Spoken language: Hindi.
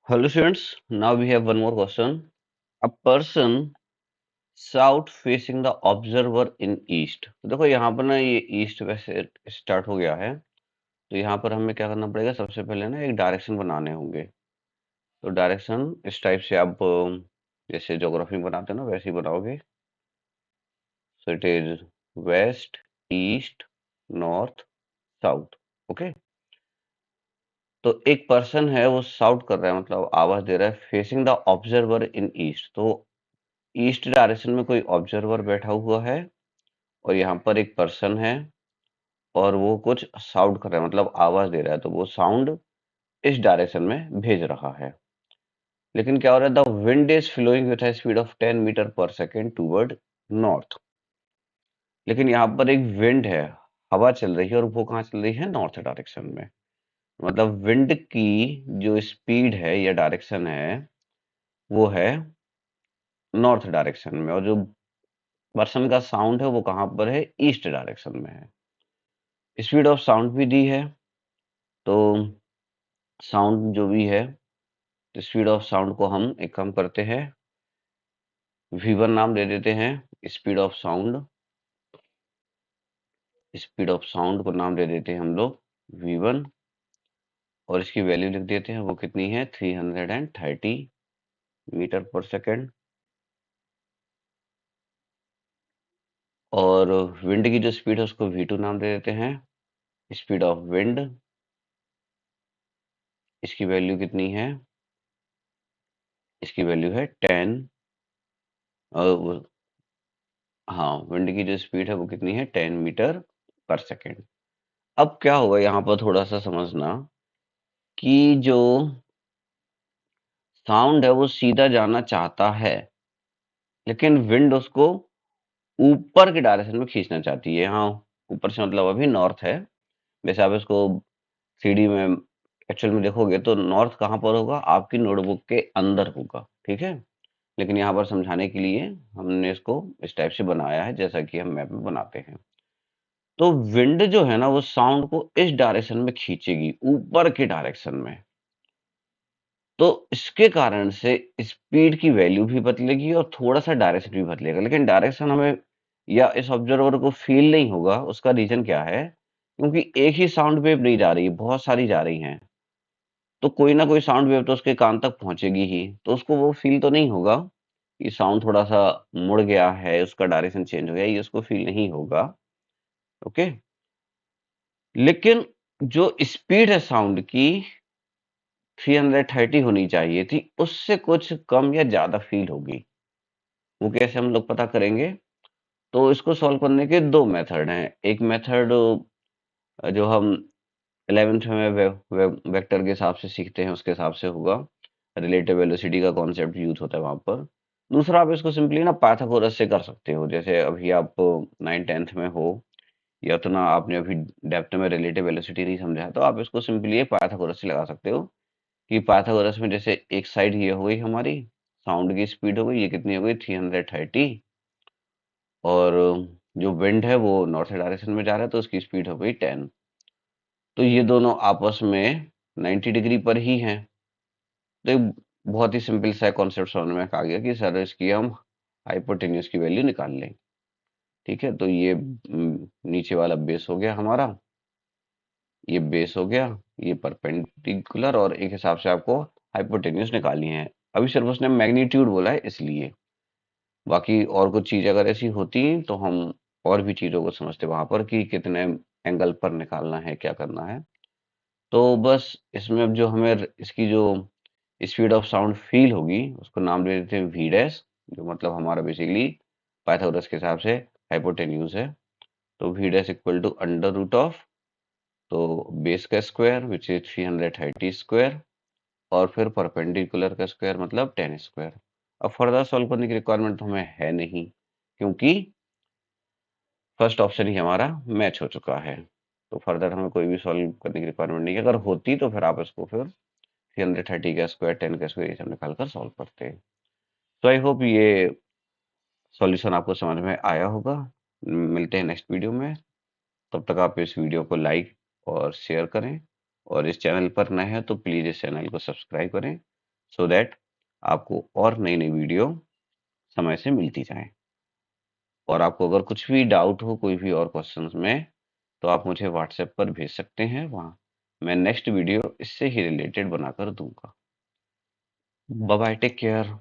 Hello students, now we have one more question. A person south facing the observer in east. तो देखो यहाँ पर ना ये ईस्ट वैसे स्टार्ट हो गया है। तो यहाँ पर हमें क्या करना पड़ेगा, सबसे पहले ना एक डायरेक्शन बनाने होंगे। तो डायरेक्शन इस टाइप से आप जैसे ज्योग्राफी में बनाते हो ना वैसे ही बनाओगे। So it is west, east, north, south. Okay. तो एक पर्सन है वो साउथ कर रहा है, मतलब आवाज दे रहा है facing the observer in east. तो ईस्ट डायरेक्शन में कोई ऑब्जर्वर बैठा हुआ है और यहाँ पर एक पर्सन है और वो कुछ साउंड कर रहा है, मतलब आवाज दे रहा है। तो वो साउंड इस डायरेक्शन में भेज रहा है। लेकिन क्या हो रहा है, the wind is flowing with a speed of 10 metre per second toward north. लेकिन यहाँ पर एक विंड है, हवा चल रही है और वो कहाँ चल रही है, नॉर्थ डायरेक्शन में। मतलब विंड की जो स्पीड है या डायरेक्शन है वो है नॉर्थ डायरेक्शन में, और जो पर्सन का साउंड है वो कहाँ पर है, ईस्ट डायरेक्शन में है। स्पीड ऑफ साउंड भी दी है। तो साउंड जो भी है, तो स्पीड ऑफ साउंड को हम एक काम करते हैं, V1 नाम दे देते हैं। Speed of sound, speed of sound को नाम दे देते हैं हम लोग V1। और इसकी वैल्यू लिख देते हैं, वो कितनी है, 330 मीटर पर सेकेंड। और विंड की जो स्पीड है उसको V2 नाम दे देते हैं। स्पीड ऑफ विंड, इसकी वैल्यू कितनी है, इसकी वैल्यू है 10। और हाँ, विंड की जो स्पीड है वो कितनी है, 10 मीटर पर सेकेंड। अब क्या होगा यहाँ पर थोड़ा सा समझना कि जो साउंड है वो सीधा जाना चाहता है, लेकिन विंड उसको ऊपर की डायरेक्शन में खींचना चाहती है। हाँ, ऊपर से मतलब अभी नॉर्थ है। वैसे आप इसको थ्री में एक्चुअल में देखोगे तो नॉर्थ कहाँ पर होगा, आपकी नोटबुक के अंदर होगा, ठीक है। लेकिन यहाँ पर समझाने के लिए हमने इसको इस टाइप से बनाया है, जैसा कि हम मैप में बनाते हैं। तो विंड जो है ना वो साउंड को इस डायरेक्शन में खींचेगी, ऊपर की डायरेक्शन में। तो इसके कारण से स्पीड की वैल्यू भी बदलेगी और थोड़ा-सा डायरेक्शन भी बदलेगा। लेकिन डायरेक्शन हमें या इस ऑब्जर्वर को फ़ील नहीं होगा। उसका रीज़न क्या है? क्योंकि एक ही साउंड वेव नहीं जा रही, बहुत सारी जा रही हैं। तो कोई ना कोई साउंड वेव तो उसके कान तक पहुँचेगी ही। तो उसको वो फ़ील तो नहीं होगा कि साउंड थोड़ा-सा मुड़ गया है, उसका डायरेक्शन चेंज हो गया, ये उसको फ़ील नहीं होगा। ओके? लेकिन जो स्पीड है साउंड की 330 होनी चाहिए थी, उससे कुछ कम या ज़्यादा फ़ील होगी। वो कैसे हम लोग पता करेंगे? तो इसको सॉल्व करने के 2 मेथड हैं। एक मेथड जो हम 11th में वेक्टर के हिसाब से सीखते हैं, उसके हिसाब से होगा। रिलेटिव वेलोसिटी का कॉन्सेप्ट यूज़ होता है वहाँ पर। दूसरा, आप इसको सिंपली ना पाइथागोरस से कर सकते हो। जैसे अभी आप 9th-10th में हो या उतना आपने अभी डेप्थ में रिलेटिव वेलोसिटी नहीं समझा है, तो आप इसको सिंपली एक पाइथागोरस से लगा सकते हो कि पाइथागोरस में जैसे एक साइड ये हो गई हमारी, साउंड की स्पीड हो गई, ये कितनी हो गई, 330। और जो विंड है वो नॉर्थ डायरेक्शन में जा रहा है तो उसकी स्पीड हो गई 10। तो ये दोनों आपस में 90 डिग्री पर ही हैं। तो एक बहुत ही सिंपल सा कॉन्सेप्ट समझ में आ गया कि सर इसकी हम हाइपोटेन्यूज की वैल्यू निकाल लें। ठीक है, तो ये नीचे वाला बेस हो गया हमारा, ये बेस हो गया, ये परपेंडिकुलर, और एक हिसाब से आपको हाइपोटेन्यूज निकालनी है। अभी सिर्फ उसने मैग्नीट्यूड बोला है इसलिए। बाकी और कुछ चीज़ अगर ऐसी होती तो हम और भी चीज़ों को समझते वहाँ पर कि कितने एंगल पर निकालना है, क्या करना है। तो बस इसमें अब जो हमें इसकी जो स्पीड ऑफ साउंड फ़ील होगी उसको नाम दे देते हैं वी डैश, जो मतलब हमारा बेसिकली पाइथागोरस के हिसाब से हाइपोटेन्यूज है। तो v dash equal to under root of, तो बेस का स्क्वायर विच इज 330 स्क्वायर, और फिर परपेंडिकुलर का स्क्वायर मतलब 10 स्क्वायर। अब फर्दर सॉल्व करने की रिक्वायरमेंट तो हमें है नहीं, क्योंकि फर्स्ट ऑप्शन ही हमारा मैच हो चुका है। तो फर्दर हमें कोई भी सॉल्व करने की रिक्वायरमेंट नहीं है। अगर होती तो फिर आप इसको फिर 330 का स्क्वायर, 10 का स्क्वायर ये सब निकाल कर सॉल्व करते हैं। तो आई होप ये सॉल्यूशन आपको समझ में आया होगा। मिलते हैं नेक्स्ट वीडियो में। तब तक आप इस वीडियो को लाइक और शेयर करें, और इस चैनल पर नए हैं तो प्लीज़ इस चैनल को सब्सक्राइब करें सो दैट आपको और नई-नई वीडियो समय से मिलती जाएँ। और आपको अगर कुछ भी डाउट हो कोई भी और क्वेश्चंस में, तो आप मुझे व्हाट्सएप पर भेज सकते हैं, वहाँ मैं नेक्स्ट वीडियो इससे ही रिलेटेड बनाकर दूँगा। Bye bye, take care.